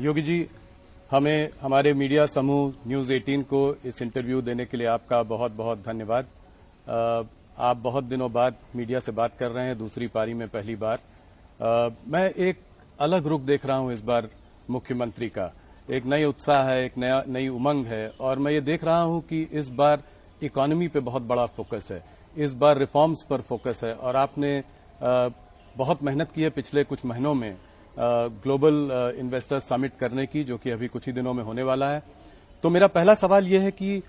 योगी जी, हमें हमारे मीडिया समूह न्यूज 18 को इस इंटरव्यू देने के लिए आपका बहुत बहुत धन्यवाद। आप बहुत दिनों बाद मीडिया से बात कर रहे हैं, दूसरी पारी में पहली बार। मैं एक अलग रुख देख रहा हूं इस बार मुख्यमंत्री का। एक नई उत्साह है, एक नई उमंग है, और मैं ये देख रहा हूं कि इस बार इकोनॉमी पे बहुत बड़ा फोकस है, इस बार रिफॉर्म्स पर फोकस है, और आपने बहुत मेहनत की है पिछले कुछ महीनों में ग्लोबल इन्वेस्टर समिट करने की, जो कि अभी कुछ ही दिनों में होने वाला है। तो मेरा पहला सवाल यह है कि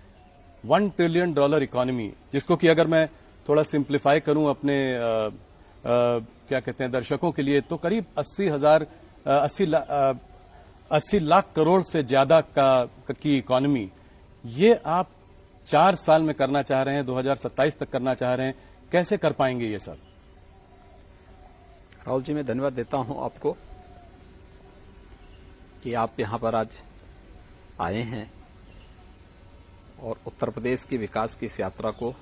$1 ट्रिलियन इकोनॉमी, जिसको कि अगर मैं थोड़ा सिंप्लीफाई करूं अपने क्या कहते हैं दर्शकों के लिए, तो करीब 80 लाख करोड़ से ज्यादा की इकोनॉमी, ये आप 4 साल में करना चाह रहे हैं, 2027 तक करना चाह रहे हैं। कैसे कर पाएंगे ये सब? राहुल जी, मैं धन्यवाद देता हूं आपको कि आप यहां पर आज आए हैं और उत्तर प्रदेश के विकास की इस यात्रा को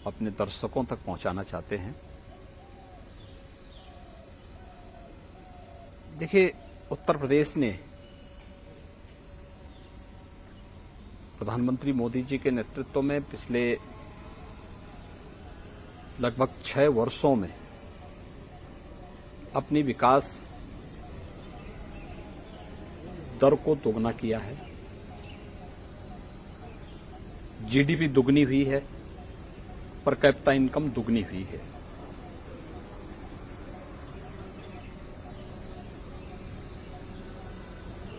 अपने दर्शकों तक पहुंचाना चाहते हैं। देखिए, उत्तर प्रदेश ने प्रधानमंत्री मोदी जी के नेतृत्व में पिछले लगभग 6 वर्षों में अपनी विकास दर को दोगुना किया है। जीडीपी दुगनी हुई है, पर कैपिटा इनकम दुगनी हुई है।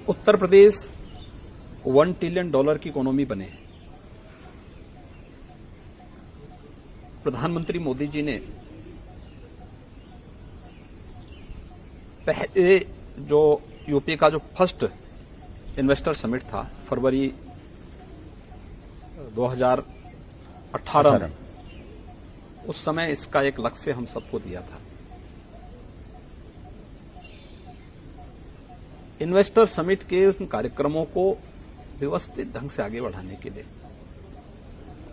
उत्तर प्रदेश $1 ट्रिलियन की इकोनॉमी बने। प्रधानमंत्री मोदी जी ने पहले जो यूपी का जो फर्स्ट इन्वेस्टर समिट था फरवरी 2018 में, उस समय इसका एक लक्ष्य हम सबको दिया था। इन्वेस्टर समिट के उन कार्यक्रमों को व्यवस्थित ढंग से आगे बढ़ाने के लिए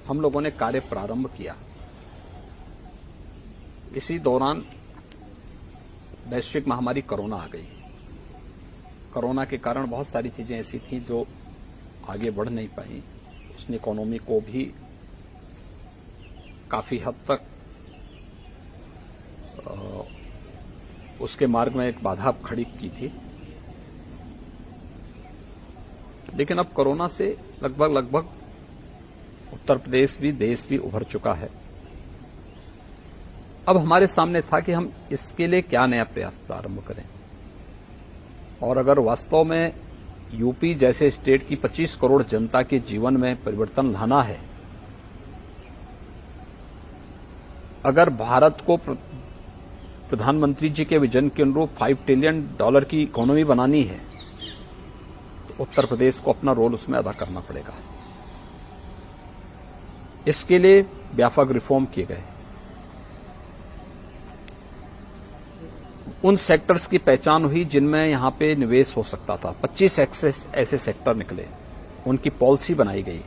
हम लोगों ने कार्य प्रारंभ किया। इसी दौरान वैश्विक महामारी कोरोना आ गई। कोरोना के कारण बहुत सारी चीजें ऐसी थी जो आगे बढ़ नहीं पाई। उसने इकोनॉमी को भी काफी हद तक उसके मार्ग में एक बाधा खड़ी की थी। लेकिन अब कोरोना से लगभग उत्तर प्रदेश भी, देश भी उभर चुका है। अब हमारे सामने था कि हम इसके लिए क्या नया प्रयास प्रारंभ करें। और अगर वास्तव में यूपी जैसे स्टेट की 25 करोड़ जनता के जीवन में परिवर्तन लाना है, अगर भारत को प्रधानमंत्री जी के विजन के अनुरूप $5 ट्रिलियन की इकोनॉमी बनानी है, तो उत्तर प्रदेश को अपना रोल उसमें अदा करना पड़ेगा। इसके लिए व्यापक रिफॉर्म किए गए। उन सेक्टर्स की पहचान हुई जिनमें यहां पे निवेश हो सकता था। 25 ऐसे सेक्टर निकले, उनकी पॉलिसी बनाई गई।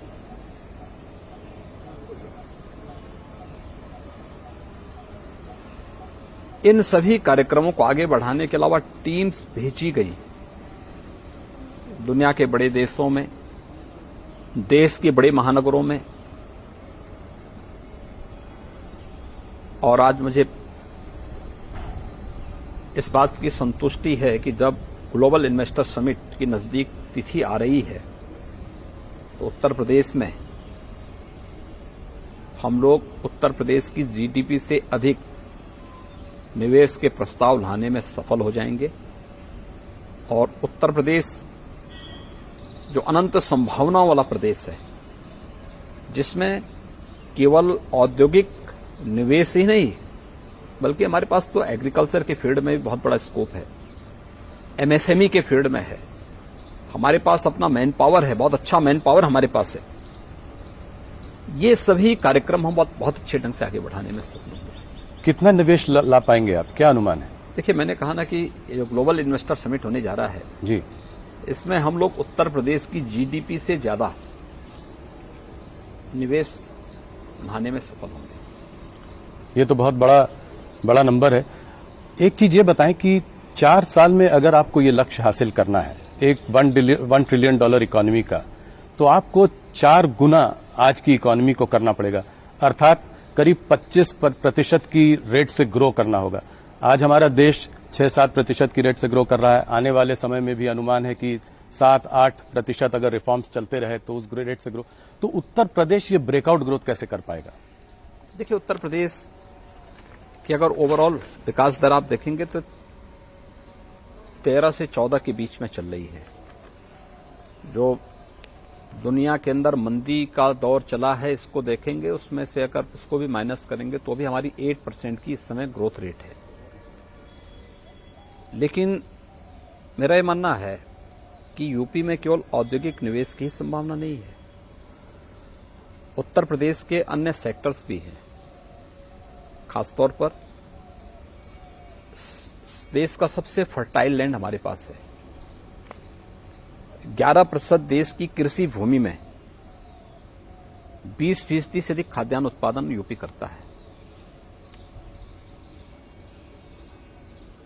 इन सभी कार्यक्रमों को आगे बढ़ाने के अलावा टीम्स भेजी गई दुनिया के बड़े देशों में, देश के बड़े महानगरों में। और आज मुझे इस बात की संतुष्टि है कि जब ग्लोबल इन्वेस्टर समिट की नजदीक तिथि आ रही है, तो उत्तर प्रदेश में हम लोग उत्तर प्रदेश की जीडीपी से अधिक निवेश के प्रस्ताव लाने में सफल हो जाएंगे। और उत्तर प्रदेश जो अनंत संभावनाओं वाला प्रदेश है, जिसमें केवल औद्योगिक निवेश ही नहीं, बल्कि हमारे पास तो एग्रीकल्चर के फील्ड में भी बहुत बड़ा स्कोप है, एमएसएमई के फील्ड में है, हमारे पास अपना मैन पावर है, बहुत अच्छा मैन पावर हमारे पास है। ये सभी कार्यक्रम हम बहुत अच्छे ढंग से आगे बढ़ाने में सफल होंगे। कितना निवेश ला पाएंगे आप, क्या अनुमान है? देखिए, मैंने कहा ना कि जो ग्लोबल इन्वेस्टर समिट होने जा रहा है जी, इसमें हम लोग उत्तर प्रदेश की जीडीपी से ज्यादा निवेश लाने में सफल होंगे। ये तो बहुत बड़ा नंबर है। एक चीज ये बताएं कि 4 साल में अगर आपको ये लक्ष्य हासिल करना है, एक $1 ट्रिलियन इकोनॉमी का, तो आपको 4 गुना आज की इकोनॉमी को करना पड़ेगा, अर्थात करीब 25% की रेट से ग्रो करना होगा। आज हमारा देश 6-7% की रेट से ग्रो कर रहा है। आने वाले समय में भी अनुमान है कि 7-8% अगर रिफॉर्म्स चलते रहे तो उस रेट से ग्रो। तो उत्तर प्रदेश ये ब्रेकआउट ग्रोथ कैसे कर पाएगा? देखिए, उत्तर प्रदेश की अगर ओवरऑल विकास दर आप देखेंगे तो 13 से 14 के बीच में चल रही है। जो दुनिया के अंदर मंदी का दौर चला है, इसको देखेंगे, उसमें से अगर इसको भी माइनस करेंगे तो भी हमारी 8% की इस समय ग्रोथ रेट है। लेकिन मेरा ये मानना है कि यूपी में केवल औद्योगिक निवेश की ही संभावना नहीं है, उत्तर प्रदेश के अन्य सेक्टर्स भी हैं। खासतौर पर देश का सबसे फर्टाइल लैंड हमारे पास है। 11% देश की कृषि भूमि में 20% से अधिक खाद्यान्न उत्पादन यूपी करता है।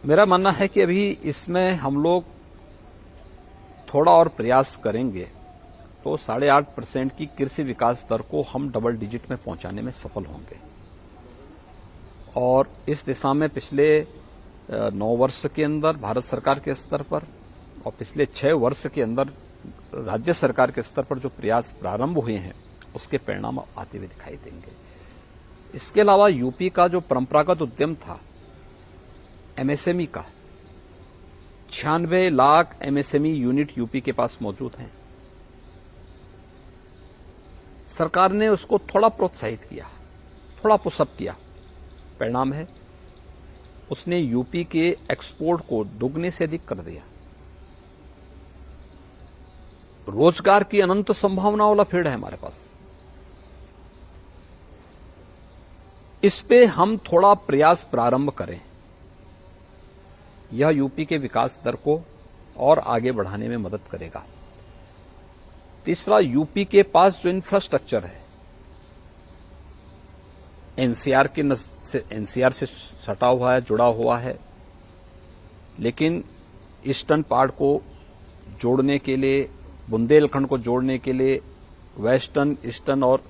मेरा मानना है कि अभी इसमें हम लोग थोड़ा और प्रयास करेंगे तो 8.5% की कृषि विकास दर को हम डबल डिजिट में पहुंचाने में सफल होंगे। और इस दिशा में पिछले 9 वर्ष के अंदर भारत सरकार के स्तर पर और पिछले 6 वर्ष के अंदर राज्य सरकार के स्तर पर जो प्रयास प्रारंभ हुए हैं, उसके परिणाम आते हुए दिखाई देंगे। इसके अलावा यूपी का जो परंपरागत उद्यम था एमएसएमई का, 96 लाख एमएसएमई यूनिट यूपी के पास मौजूद हैं। सरकार ने उसको थोड़ा प्रोत्साहित किया, थोड़ा पुशअप किया। परिणाम है उसने यूपी के एक्सपोर्ट को दुगने से अधिक कर दिया। रोजगार की अनंत संभावनाओं वाला फील्ड है हमारे पास। इस पे हम थोड़ा प्रयास प्रारंभ करें, यह यूपी के विकास दर को और आगे बढ़ाने में मदद करेगा। तीसरा, यूपी के पास जो इंफ्रास्ट्रक्चर है एनसीआर से सटा हुआ है, जुड़ा हुआ है, लेकिन ईस्टर्न पार्ट को जोड़ने के लिए, बुंदेलखंड को जोड़ने के लिए, वेस्टर्न, ईस्टर्न और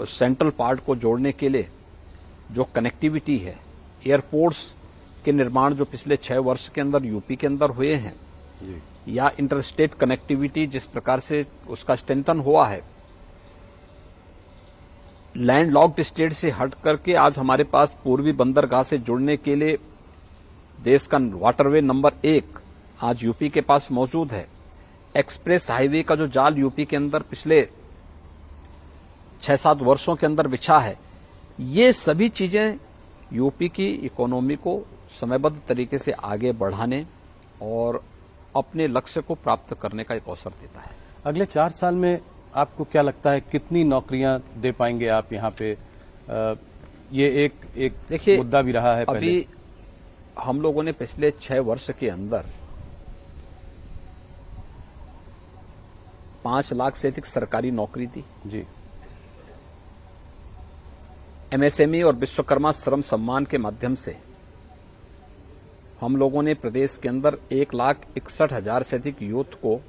सेंट्रल पार्ट को जोड़ने के लिए जो कनेक्टिविटी है, एयरपोर्ट्स के निर्माण जो पिछले 6 वर्ष के अंदर यूपी के अंदर हुए हैं, या इंटरस्टेट कनेक्टिविटी जिस प्रकार से उसका स्ट्रेंथन हुआ है, लैंड लॉक्ड स्टेट से हट करके आज हमारे पास पूर्वी बंदरगाह से जुड़ने के लिए देश का वाटरवे नंबर 1 आज यूपी के पास मौजूद है। एक्सप्रेस हाईवे का जो जाल यूपी के अंदर पिछले 6-7 वर्षों के अंदर बिछा है, ये सभी चीजें यूपी की इकोनॉमी को समयबद्ध तरीके से आगे बढ़ाने और अपने लक्ष्य को प्राप्त करने का एक अवसर देता है। अगले 4 साल में आपको क्या लगता है कितनी नौकरियां दे पाएंगे आप यहाँ पे? ये एक देखिए, मुद्दा भी रहा है पहले। अभी हम लोगों ने पिछले 6 वर्ष के अंदर 5 लाख से अधिक सरकारी नौकरी दी जी। एमएसएमई और विश्वकर्मा श्रम सम्मान के माध्यम से हम लोगों ने प्रदेश के अंदर 1,61,000 से अधिक यूथ को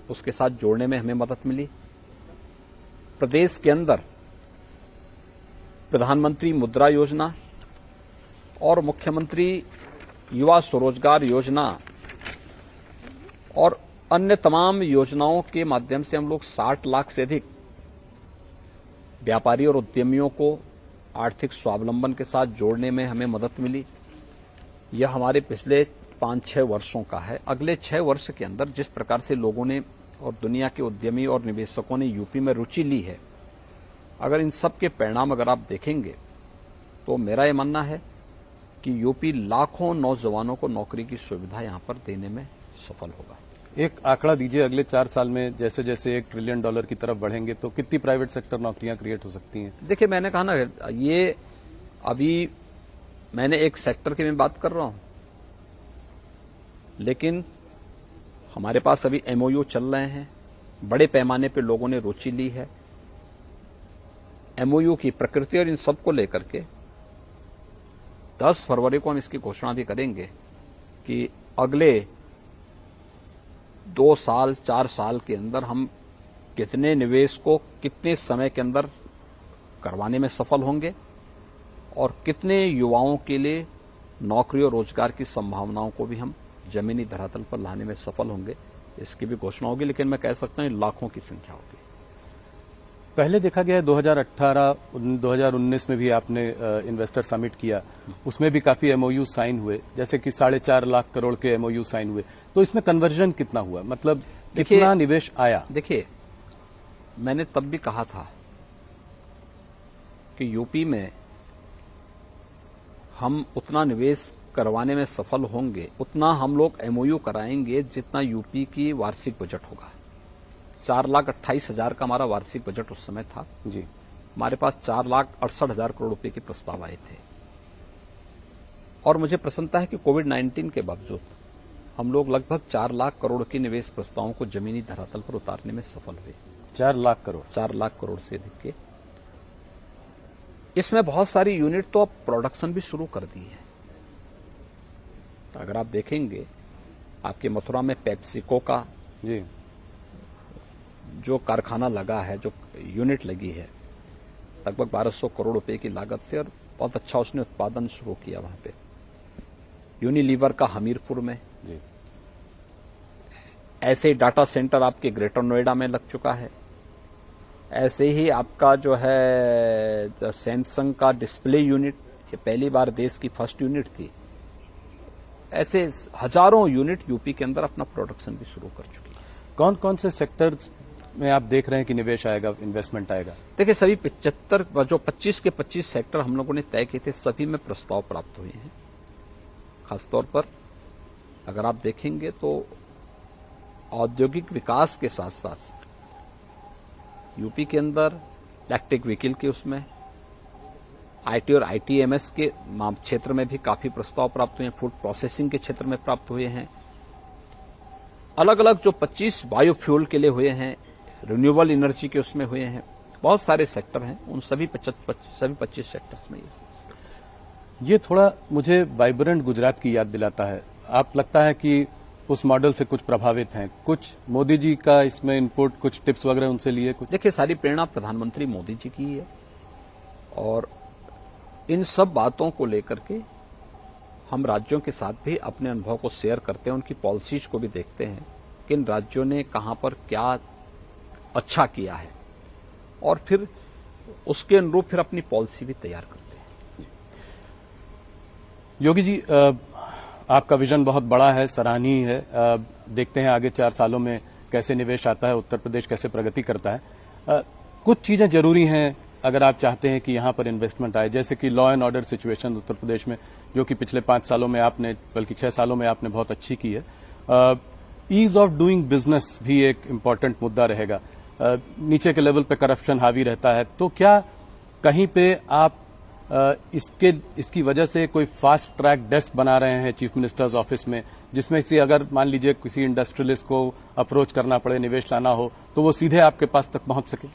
उसके साथ जोड़ने में हमें मदद मिली। प्रदेश के अंदर प्रधानमंत्री मुद्रा योजना और मुख्यमंत्री युवा स्वरोजगार योजना और अन्य तमाम योजनाओं के माध्यम से हम लोग 60 लाख से अधिक व्यापारी और उद्यमियों को आर्थिक स्वावलंबन के साथ जोड़ने में हमें मदद मिली। यह हमारे पिछले 5-6 वर्षों का है। अगले 6 वर्ष के अंदर जिस प्रकार से लोगों ने और दुनिया के उद्यमी और निवेशकों ने यूपी में रुचि ली है, अगर इन सब के परिणाम अगर आप देखेंगे तो मेरा ये मानना है कि यूपी लाखों नौजवानों को नौकरी की सुविधा यहां पर देने में सफल होगा। एक आंकड़ा दीजिए, अगले 4 साल में जैसे जैसे $1 ट्रिलियन की तरफ बढ़ेंगे तो कितनी प्राइवेट सेक्टर नौकरियां क्रिएट हो सकती हैं? देखिए, मैंने कहा ना, ये अभी मैंने एक सेक्टर की मैं बात कर रहा हूं, लेकिन हमारे पास अभी एमओयू चल रहे हैं, बड़े पैमाने पे लोगों ने रुचि ली है। एमओयू की प्रकृति और इन सब को लेकर के 10 फरवरी को हम इसकी घोषणा भी करेंगे कि अगले 2 साल 4 साल के अंदर हम कितने निवेश को कितने समय के अंदर करवाने में सफल होंगे और कितने युवाओं के लिए नौकरी और रोजगार की संभावनाओं को भी हम जमीनी धरातल पर लाने में सफल होंगे, इसकी भी घोषणा होगी। लेकिन मैं कह सकता हूं लाखों की संख्या होगी। पहले देखा गया है 2018 2019 में भी आपने इन्वेस्टर समिट किया, उसमें भी काफी एमओयू साइन हुए, जैसे कि 4.5 लाख करोड़ के एमओयू साइन हुए। तो इसमें कन्वर्जन कितना हुआ, मतलब कितना निवेश आया? देखिए, मैंने तब भी कहा था कि यूपी में हम उतना निवेश करवाने में सफल होंगे, उतना हम लोग एमओयू कराएंगे जितना यूपी की वार्षिक बजट होगा। 4,28,000 का हमारा वार्षिक बजट उस समय था जी। हमारे पास 4,68,000 करोड़ रुपए के प्रस्ताव आए थे। और मुझे प्रसन्नता है कि कोविड-19 के बावजूद हम लोग लगभग 4 लाख करोड़ के निवेश प्रस्तावों को जमीनी धरातल पर उतारने में सफल हुए। 4 लाख करोड़ 4 लाख करोड़ से अधिक के। इसमें बहुत सारी यूनिट तो अब प्रोडक्शन भी शुरू कर दी है। तो अगर आप देखेंगे, आपके मथुरा में पेप्सिको का जी जो कारखाना लगा है, जो यूनिट लगी है, लगभग 1200 करोड़ रुपए की लागत से, और बहुत अच्छा उसने उत्पादन शुरू किया वहां पे। यूनिलीवर का हमीरपुर में जी। ऐसे ही डाटा सेंटर आपके ग्रेटर नोएडा में लग चुका है। ऐसे ही आपका जो है सैमसंग का डिस्प्ले यूनिट, ये पहली बार देश की फर्स्ट यूनिट थी। ऐसे हजारों यूनिट यूपी के अंदर अपना प्रोडक्शन भी शुरू कर चुकी है। कौन कौन से सेक्टर्स में आप देख रहे हैं कि निवेश आएगा, इन्वेस्टमेंट आएगा? देखिए, सभी 75 जो 25 के 25 सेक्टर हम लोगों ने तय किए थे, सभी में प्रस्ताव प्राप्त हुए हैं। खासतौर पर अगर आप देखेंगे तो औद्योगिक विकास के साथ साथ यूपी के अंदर इलेक्ट्रिक व्हीकल के उसमें आईटी और आईटीएमएस के क्षेत्र में भी काफी प्रस्ताव प्राप्त हुए हैं। फूड प्रोसेसिंग के क्षेत्र में प्राप्त हुए हैं। अलग अलग जो 25 बायोफ्यूल के लिए हुए हैं, रिन्यूएबल एनर्जी के उसमें हुए हैं, बहुत सारे सेक्टर हैं। उन सभी 25 सेक्टर्स में ये थोड़ा मुझे वाइब्रेंट गुजरात की याद दिलाता है। आप लगता है कि उस मॉडल से कुछ प्रभावित हैं? कुछ मोदी जी का इसमें इनपुट, कुछ टिप्स वगैरह उनसे लिए? कुछ देखिए, सारी प्रेरणा प्रधानमंत्री मोदी जी की है और इन सब बातों को लेकर के हम राज्यों के साथ भी अपने अनुभव को शेयर करते हैं, उनकी पॉलिसीज को भी देखते हैं कि इन राज्यों ने कहां पर क्या अच्छा किया है और फिर उसके अनुरूप फिर अपनी पॉलिसी भी तैयार करते हैं। योगी जी, आपका विजन बहुत बड़ा है, सराहनीय है। देखते हैं आगे 4 सालों में कैसे निवेश आता है, उत्तर प्रदेश कैसे प्रगति करता है। कुछ चीजें जरूरी हैं अगर आप चाहते हैं कि यहां पर इन्वेस्टमेंट आए, जैसे कि law and order situation Uttar Pradesh में, जो कि पिछले 5 सालों में आपने, बल्कि 6 सालों में आपने बहुत अच्छी की है। ईज ऑफ डूइंग बिजनेस भी एक इम्पॉर्टेंट मुद्दा रहेगा। नीचे के लेवल पे करप्शन हावी रहता है, तो क्या कहीं पे आप इसकी वजह से कोई फास्ट ट्रैक डेस्क बना रहे हैं चीफ मिनिस्टर्स ऑफिस में, जिसमें से अगर मान लीजिए किसी इंडस्ट्रियलिस्ट को अप्रोच करना पड़े, निवेश लाना हो, तो वो सीधे आपके पास तक पहुंच सके?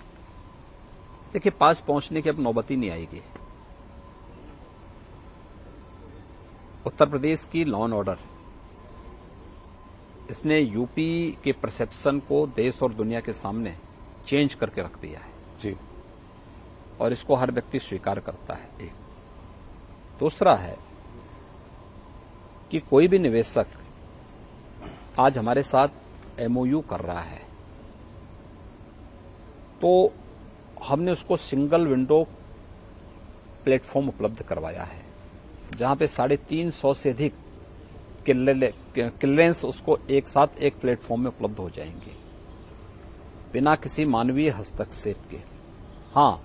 देखिए, पास पहुंचने की अब नौबत ही नहीं आएगी। उत्तर प्रदेश की लॉ एंड ऑर्डर, इसने यूपी के परसेप्शन को देश और दुनिया के सामने चेंज करके रख दिया है जी, और इसको हर व्यक्ति स्वीकार करता है। एक दूसरा है कि कोई भी निवेशक आज हमारे साथ एमओयू कर रहा है तो हमने उसको सिंगल विंडो प्लेटफॉर्म उपलब्ध करवाया है, जहां पे 350 से अधिक क्लियरेंस उसको एक साथ एक प्लेटफॉर्म में उपलब्ध हो जाएंगे बिना किसी मानवीय हस्तक्षेप के। हाँ,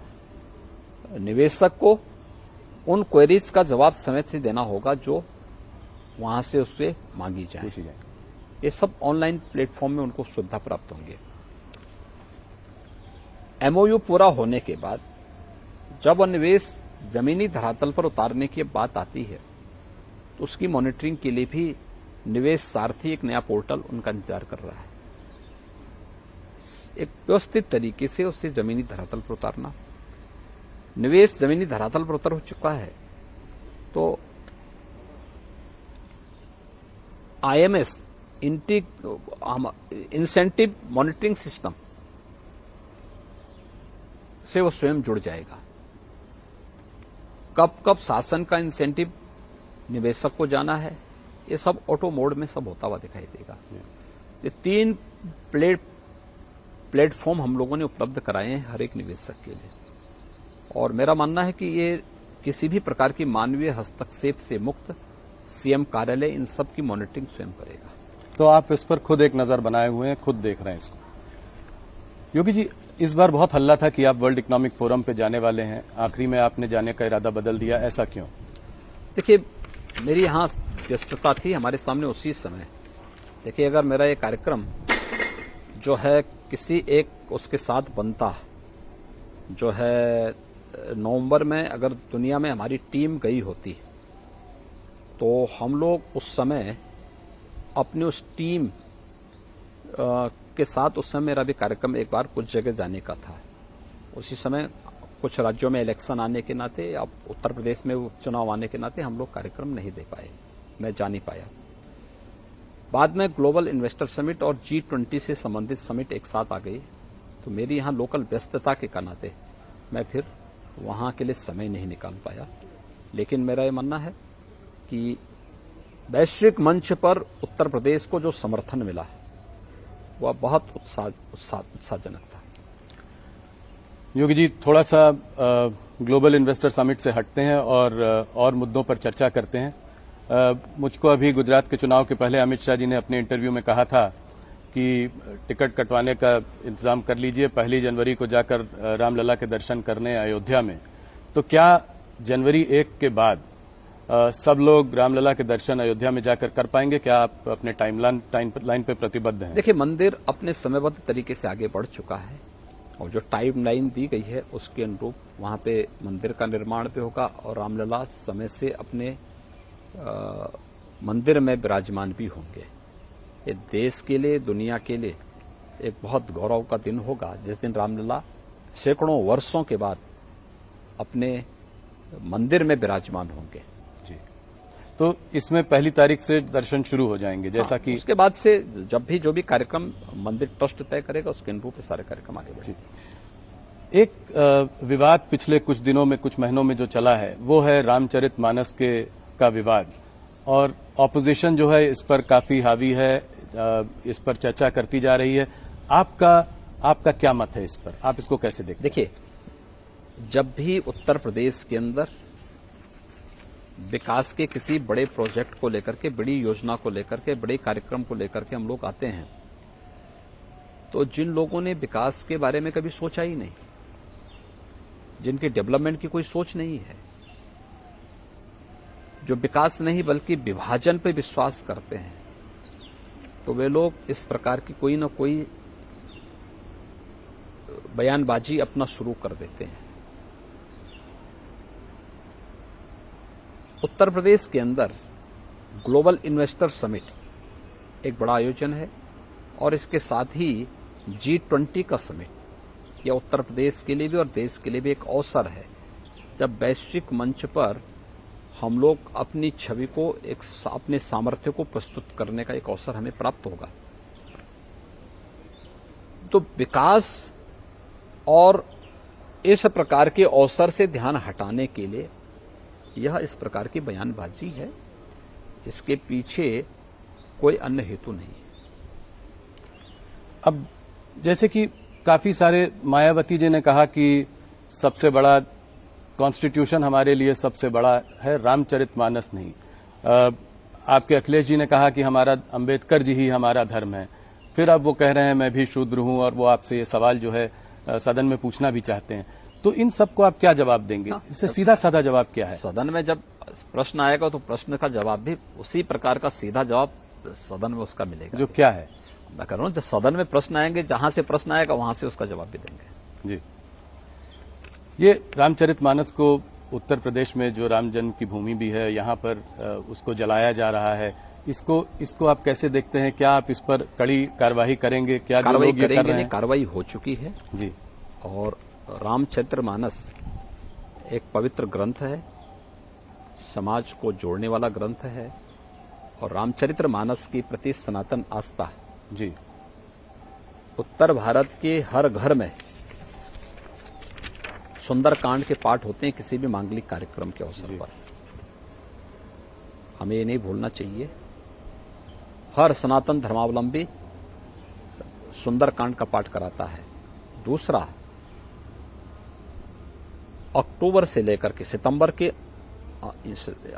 निवेशक को उन क्वेरीज का जवाब समय से देना होगा जो वहां से उससे मांगी जाए। ये सब ऑनलाइन प्लेटफॉर्म में उनको सुविधा प्राप्त होंगे। एमओयू पूरा होने के बाद जब निवेश जमीनी धरातल पर उतारने की बात आती है तो उसकी मॉनिटरिंग के लिए भी निवेश सारथी एक नया पोर्टल उनका इंतजार कर रहा है। एक व्यवस्थित तरीके से उसे जमीनी धरातल पर उतारना। निवेश जमीनी धरातल पर उतर हो चुका है तो IMS इंसेंटिव मॉनिटरिंग सिस्टम से वो स्वयं जुड़ जाएगा। कब कब शासन का इंसेंटिव निवेशक को जाना है, ये सब ऑटो मोड में सब होता हुआ दिखाई देगा। ये 3 प्लेटफॉर्म हम लोगों ने उपलब्ध कराए हैं हर एक निवेशक के लिए, और मेरा मानना है कि ये किसी भी प्रकार की मानवीय हस्तक्षेप से मुक्त सीएम कार्यालय इन सब की मॉनिटरिंग स्वयं करेगा। तो आप इस पर खुद एक नजर बनाए हुए हैं, खुद देख रहे हैं इसको। योगी जी, इस बार बहुत हल्ला था कि आप वर्ल्ड इकोनॉमिक फोरम पे जाने वाले हैं, आखिरी में आपने जाने का इरादा बदल दिया, ऐसा क्यों? देखिए, मेरी यहां व्यस्तता थी हमारे सामने उसी समय। देखिए, अगर मेरा ये कार्यक्रम जो है किसी एक उसके साथ बनता, जो है नवंबर में अगर दुनिया में हमारी टीम गई होती, तो हम लोग उस समय अपनी उस टीम के साथ, उस समय मेरा भी कार्यक्रम एक बार कुछ जगह जाने का था। उसी समय कुछ राज्यों में इलेक्शन आने के नाते, अब उत्तर प्रदेश में चुनाव आने के नाते हम लोग कार्यक्रम नहीं दे पाए, मैं जा नहीं पाया। बाद में ग्लोबल इन्वेस्टर समिट और G20 से संबंधित समिट एक साथ आ गई, तो मेरी यहां लोकल व्यस्तता के नाते मैं फिर वहां के लिए समय नहीं निकाल पाया। लेकिन मेरा ये मानना है कि वैश्विक मंच पर उत्तर प्रदेश को जो समर्थन मिला वह बहुत उत्साहजनक था। योगी जी, थोड़ा सा ग्लोबल इन्वेस्टर समिट से हटते हैं और मुद्दों पर चर्चा करते हैं। मुझको अभी गुजरात के चुनाव के पहले अमित शाह जी ने अपने इंटरव्यू में कहा था कि टिकट कटवाने का इंतजाम कर लीजिए, 1 जनवरी को जाकर रामलला के दर्शन करने अयोध्या में। तो क्या जनवरी 1 के बाद सब लोग रामलला के दर्शन अयोध्या में जाकर कर पाएंगे? क्या आप अपने टाइमलाइन पे प्रतिबद्ध हैं? देखिए, मंदिर अपने समयबद्ध तरीके से आगे बढ़ चुका है, और जो टाइमलाइन दी गई है उसके अनुरूप वहां पे मंदिर का निर्माण भी होगा, और रामलला समय से अपने मंदिर में विराजमान भी होंगे। ये देश के लिए, दुनिया के लिए एक बहुत गौरव का दिन होगा जिस दिन रामलला सैकड़ों वर्षों के बाद अपने मंदिर में विराजमान होंगे। जी, तो इसमें 1 तारीख से दर्शन शुरू हो जाएंगे, जैसा कि उसके बाद से जब भी जो भी कार्यक्रम मंदिर ट्रस्ट तय करेगा उसके अनुरूप सारे कार्यक्रम आगे बढ़ेंगे। एक विवाद पिछले कुछ दिनों में, कुछ महीनों में जो चला है वो है रामचरितमानस का विवाद, और ऑपोजिशन जो है इस पर काफी हावी है, इस पर चर्चा करती जा रही है। आपका क्या मत है इस पर? आप इसको कैसे देखते हैं? देखिए, जब भी उत्तर प्रदेश के अंदर विकास के किसी बड़े प्रोजेक्ट को लेकर के, बड़ी योजना को लेकर के, बड़े कार्यक्रम को लेकर के हम लोग आते हैं, तो जिन लोगों ने विकास के बारे में कभी सोचा ही नहीं, जिनके डेवलपमेंट की कोई सोच नहीं है, जो विकास नहीं बल्कि विभाजन पर विश्वास करते हैं, तो वे लोग इस प्रकार की कोई न कोई बयानबाजी अपना शुरू कर देते हैं। उत्तर प्रदेश के अंदर ग्लोबल इन्वेस्टर समिट एक बड़ा आयोजन है, और इसके साथ ही G20 का समिट, यह उत्तर प्रदेश के लिए भी और देश के लिए भी एक अवसर है जब वैश्विक मंच पर हम लोग अपनी छवि को, अपने सामर्थ्य को प्रस्तुत करने का एक अवसर हमें प्राप्त होगा। तो विकास और इस प्रकार के अवसर से ध्यान हटाने के लिए यह इस प्रकार की बयानबाजी है, इसके पीछे कोई अन्य हेतु नहीं है। अब जैसे कि काफी सारे, मायावती जी ने कहा कि सबसे बड़ा कॉन्स्टिट्यूशन हमारे लिए सबसे बड़ा है, रामचरितमानस नहीं। आपके अखिलेश जी ने कहा कि हमारा अंबेडकर जी ही हमारा धर्म है। फिर अब वो कह रहे हैं मैं भी शूद्र हूं, और वो आपसे ये सवाल जो है सदन में पूछना भी चाहते हैं। तो इन सबको आप क्या जवाब देंगे? इससे सीधा साधा जवाब क्या है? सदन में जब प्रश्न आएगा तो प्रश्न का जवाब भी उसी प्रकार का सीधा जवाब सदन में उसका मिलेगा। जो क्या है? मैं कह रहा हूं, जब सदन में प्रश्न आएंगे, जहां से प्रश्न आएगा वहां से उसका जवाब भी देंगे। जी, ये रामचरितमानस को उत्तर प्रदेश में जो राम जन्म की भूमि भी है, यहाँ पर उसको जलाया जा रहा है। इसको आप कैसे देखते हैं? क्या आप इस पर कड़ी कार्रवाई करेंगे? क्या कार्रवाई करेंगे? कार्रवाई हो चुकी है जी। और रामचरितमानस एक पवित्र ग्रंथ है, समाज को जोड़ने वाला ग्रंथ है, और रामचरितमानस के प्रति सनातन आस्था जी उत्तर भारत के हर घर में सुंदरकांड के पाठ होते हैं किसी भी मांगलिक कार्यक्रम के अवसर पर। हमें ये नहीं भूलना चाहिए, हर सनातन धर्मावलंबी सुंदरकांड का पाठ कराता है। दूसरा, अक्टूबर से लेकर के सितंबर के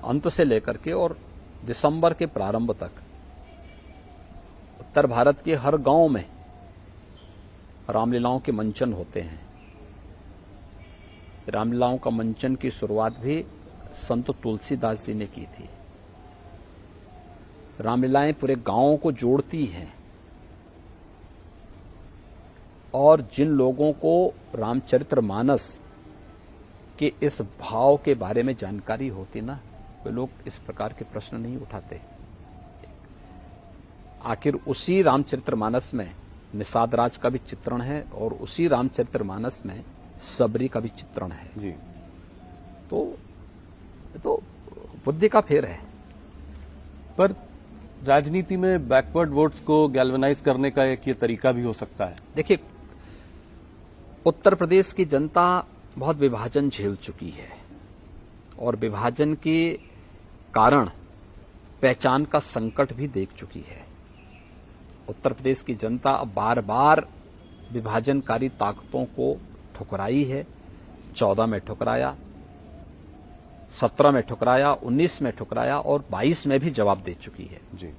अंत से लेकर के और दिसंबर के प्रारंभ तक उत्तर भारत के हर गांव में रामलीलाओं के मंचन होते हैं। रामलीलाओं का मंचन की शुरुआत भी संत तुलसीदास जी ने की थी। रामलीलाएं पूरे गांवों को जोड़ती हैं और जिन लोगों को रामचरितमानस के इस भाव के बारे में जानकारी होती ना, वे लोग इस प्रकार के प्रश्न नहीं उठाते। आखिर उसी रामचरितमानस में निषाद राज का भी चित्रण है और उसी रामचरितमानस में सबरी का भी चित्रण है जी। तो बुद्धि का फेर है। पर राजनीति में बैकवर्ड वोट्स को गैल्वेनाइज करने का एक ये तरीका भी हो सकता है। देखिए, उत्तर प्रदेश की जनता बहुत विभाजन झेल चुकी है और विभाजन के कारण पहचान का संकट भी देख चुकी है। उत्तर प्रदेश की जनता अब बार बार विभाजनकारी ताकतों को ठुकराई है। 14 में ठुकराया, 17 में ठुकराया, 19 में ठुकराया और 22 में भी जवाब दे चुकी है जी।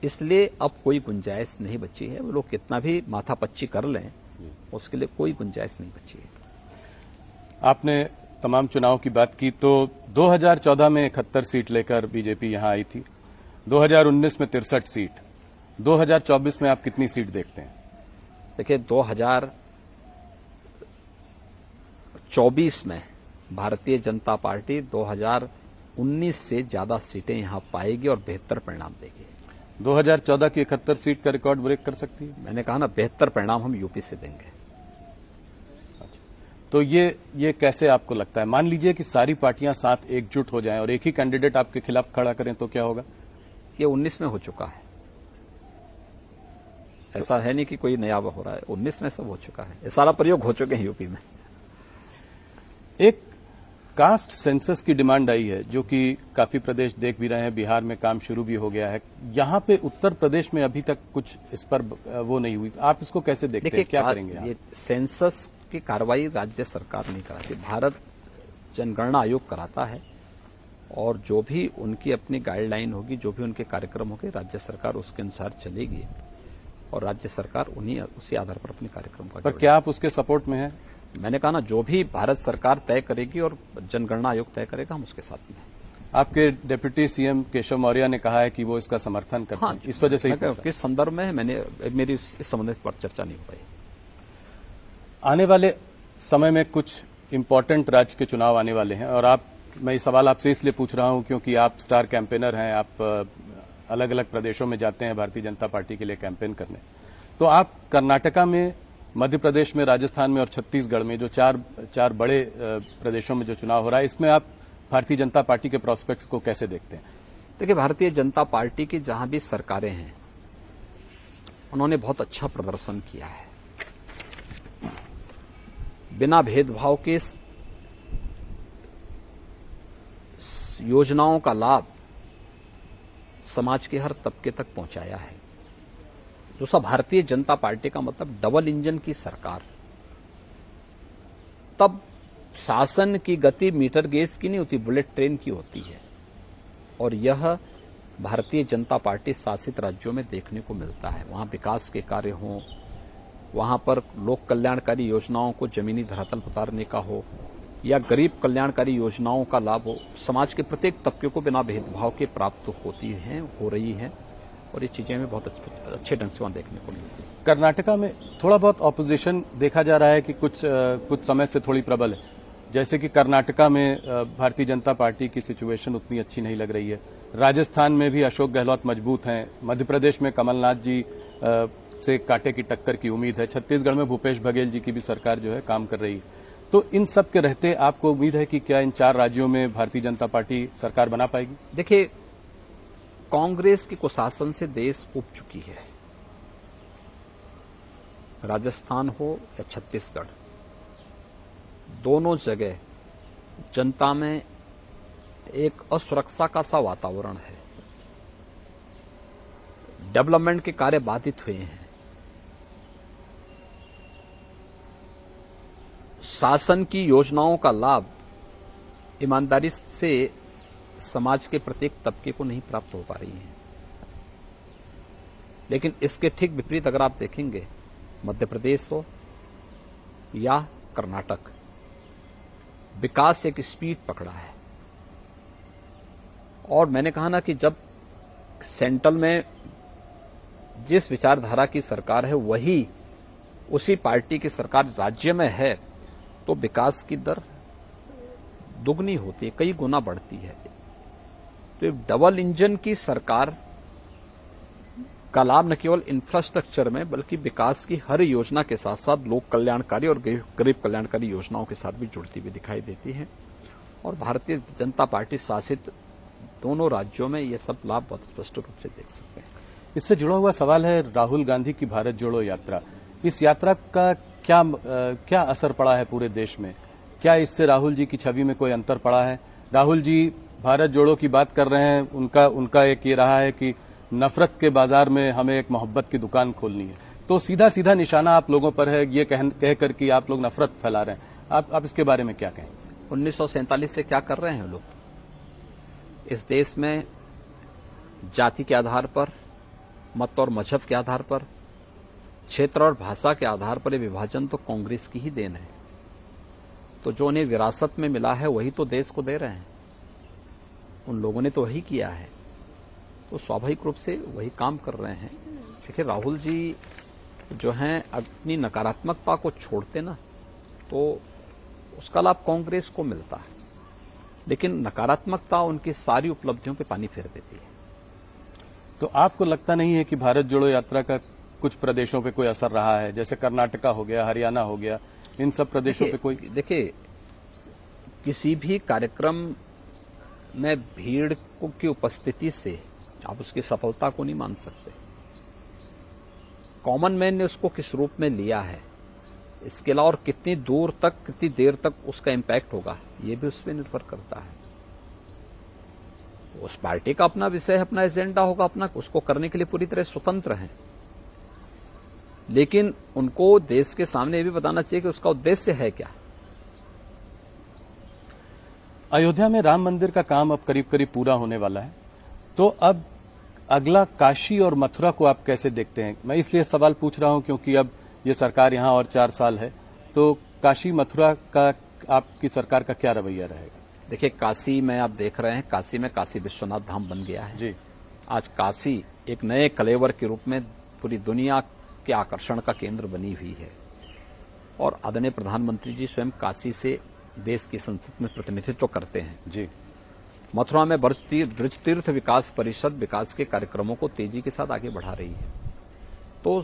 इसलिए अब कोई गुंजाइश नहीं बची है। वो लोग कितना भी माथापच्ची कर लें, उसके लिए कोई गुंजाइश नहीं बची है। आपने तमाम चुनाव की बात की तो 2014 में 71 सीट लेकर बीजेपी यहां आई थी, 2019 में 63 सीट, 2024 में आप कितनी सीट देखते हैं? देखिए, 2024 में भारतीय जनता पार्टी 2019 से ज्यादा सीटें यहां पाएगी और बेहतर परिणाम देगी। 2014 की 71 सीट का रिकॉर्ड ब्रेक कर सकती है? मैंने कहा ना, बेहतर परिणाम हम यूपी से देंगे। तो ये कैसे आपको लगता है? मान लीजिए कि सारी पार्टियां साथ एकजुट हो जाएं और एक ही कैंडिडेट आपके खिलाफ खड़ा करें तो क्या होगा? ये 19 में हो चुका है। ऐसा है नहीं कि कोई नया हो रहा है, 19 में सब हो चुका है। ये सारा प्रयोग हो चुके हैं यूपी में। एक कास्ट सेंसस की डिमांड आई है जो कि काफी प्रदेश देख भी रहे हैं, बिहार में काम शुरू भी हो गया है। यहां पे उत्तर प्रदेश में अभी तक कुछ इस पर वो नहीं हुई। आप इसको कैसे देखते हैं? क्या करेंगे आप? ये सेंसस की कार्रवाई राज्य सरकार नहीं कराती, भारत जनगणना आयोग कराता है और जो भी उनकी अपनी गाइडलाइन होगी, जो भी उनके कार्यक्रम होंगे, राज्य सरकार उसके अनुसार चलेगी और राज्य सरकार उसी आधार पर अपने कार्यक्रम का। पर क्या आप उसके सपोर्ट में हैं? मैंने कहा ना, जो भी भारत सरकार तय करेगी और जनगणना आयोग तय करेगा, हम उसके साथ में हैं। आपके डिप्टी सीएम केशव मौर्य ने कहा है कि वो इसका समर्थन करते हैं। इस वजह से किस संदर्भ में मेरी इस संबंध पर चर्चा नहीं हो पाई। आने वाले समय में कुछ इंपॉर्टेंट राज्य के चुनाव आने वाले हैं और मैं ये सवाल आपसे इसलिए पूछ रहा हूं क्योंकि आप स्टार कैंपेनर हैं, आप अलग अलग प्रदेशों में जाते हैं भारतीय जनता पार्टी के लिए कैंपेन करने। तो आप कर्नाटका में, मध्य प्रदेश में, राजस्थान में और छत्तीसगढ़ में जो चार बड़े प्रदेशों में जो चुनाव हो रहा है, इसमें आप भारतीय जनता पार्टी के प्रोस्पेक्ट्स को कैसे देखते हैं? देखिए, भारतीय जनता पार्टी की जहां भी सरकारें हैं, उन्होंने बहुत अच्छा प्रदर्शन किया है। बिना भेदभाव के योजनाओं का लाभ समाज के हर तबके तक पहुंचाया है। दूसरा, भारतीय जनता पार्टी का मतलब डबल इंजन की सरकार। तब शासन की गति मीटर गेज की नहीं होती, बुलेट ट्रेन की होती है और यह भारतीय जनता पार्टी शासित राज्यों में देखने को मिलता है। वहां विकास के कार्य हों, वहां पर लोक कल्याणकारी योजनाओं को जमीनी धरातल पर उतारने का हो या गरीब कल्याणकारी योजनाओं का लाभ हो, समाज के प्रत्येक तबके को बिना भेदभाव के प्राप्त होती हैं, हो रही हैं और ये चीजें हमें बहुत अच्छे ढंग से वहां देखने को मिलती है। कर्नाटका में थोड़ा बहुत ऑपोजिशन देखा जा रहा है कि कुछ समय से थोड़ी प्रबल है, जैसे कि कर्नाटका में भारतीय जनता पार्टी की सिचुएशन उतनी अच्छी नहीं लग रही है। राजस्थान में भी अशोक गहलोत मजबूत हैं, मध्य प्रदेश में कमलनाथ जी से कांटे की टक्कर की उम्मीद है, छत्तीसगढ़ में भूपेश बघेल जी की भी सरकार जो है काम कर रही है। तो इन सब के रहते आपको उम्मीद है कि क्या इन 4 राज्यों में भारतीय जनता पार्टी सरकार बना पाएगी? देखिए, कांग्रेस के कुशासन से देश उब चुकी है। राजस्थान हो या छत्तीसगढ़, दोनों जगह जनता में एक असुरक्षा का सा वातावरण है। डेवलपमेंट के कार्य बाधित हुए हैं। शासन की योजनाओं का लाभ ईमानदारी से समाज के प्रत्येक तबके को नहीं प्राप्त हो पा रही है। लेकिन इसके ठीक विपरीत अगर आप देखेंगे, मध्य प्रदेश हो या कर्नाटक, विकास एक स्पीड पकड़ा है। और मैंने कहा ना कि जब सेंट्रल में जिस विचारधारा की सरकार है वही उसी पार्टी की सरकार राज्य में है, तो विकास की दर दुगनी होती है, कई गुना बढ़ती है। तो एक डबल इंजन की सरकार का लाभ न केवल इंफ्रास्ट्रक्चर में बल्कि विकास की हर योजना के साथ साथ लोक कल्याणकारी और गरीब कल्याणकारी योजनाओं के साथ भी जुड़ती हुई दिखाई देती है। और भारतीय जनता पार्टी शासित दोनों राज्यों में ये सब लाभ बहुत स्पष्ट रूप से देख सकते हैं। इससे जुड़ा हुआ सवाल है राहुल गांधी की भारत जोड़ो यात्रा। इस यात्रा का क्या असर पड़ा है पूरे देश में? क्या इससे राहुल जी की छवि में कोई अंतर पड़ा है? राहुल जी भारत जोड़ो की बात कर रहे हैं, उनका एक ये रहा है कि नफरत के बाजार में हमें एक मोहब्बत की दुकान खोलनी है। तो सीधा सीधा निशाना आप लोगों पर है, ये कहकर कि आप लोग नफरत फैला रहे हैं। आप इसके बारे में क्या कहें? 1947 से क्या कर रहे हैं लोग? इस देश में जाति के आधार पर, मत और मजहब के आधार पर, क्षेत्र और भाषा के आधार पर विभाजन तो कांग्रेस की ही देन है। तो जो उन्हें विरासत में मिला है वही तो देश को दे रहे हैं। उन लोगों ने तो वही किया है, तो स्वाभाविक रूप से वही काम कर रहे हैं। देखिए, राहुल जी जो हैं अपनी नकारात्मकता को छोड़ते ना तो उसका लाभ कांग्रेस को मिलता है, लेकिन नकारात्मकता उनकी सारी उपलब्धियों पे पानी फेर देती है। तो आपको लगता नहीं है कि भारत जोड़ो यात्रा का कुछ प्रदेशों पे कोई असर रहा है? जैसे कर्नाटका हो गया, हरियाणा हो गया, इन सब प्रदेशों पे कोई? देखिए, किसी भी कार्यक्रम में भीड़ की उपस्थिति से आप उसकी सफलता को नहीं मान सकते। कॉमन मैन ने उसको किस रूप में लिया है, इसके अलावा और कितनी दूर तक, कितनी देर तक उसका इम्पैक्ट होगा, ये भी उस पर निर्भर करता है। उस पार्टी का अपना विषय, अपना एजेंडा होगा, अपना उसको करने के लिए पूरी तरह स्वतंत्र है। लेकिन उनको देश के सामने ये भी बताना चाहिए कि उसका उद्देश्य है क्या। अयोध्या में राम मंदिर का काम अब करीब करीब पूरा होने वाला है, तो अब अगला काशी और मथुरा को आप कैसे देखते हैं? मैं इसलिए सवाल पूछ रहा हूं क्योंकि अब ये सरकार यहां और 4 साल है, तो काशी मथुरा का आपकी सरकार का क्या रवैया रहेगा? देखिए, काशी में आप देख रहे हैं, काशी में काशी विश्वनाथ धाम बन गया है जी। आज काशी एक नए कलेवर के रूप में पूरी दुनिया के आकर्षण का केंद्र बनी हुई है। और आदरणीय प्रधानमंत्री जी स्वयं काशी से देश की संसद में प्रतिनिधित्व करते हैं। जी। मथुरा में ब्रज तीर्थ विकास परिषद विकास के कार्यक्रमों को तेजी के साथ आगे बढ़ा रही है। तो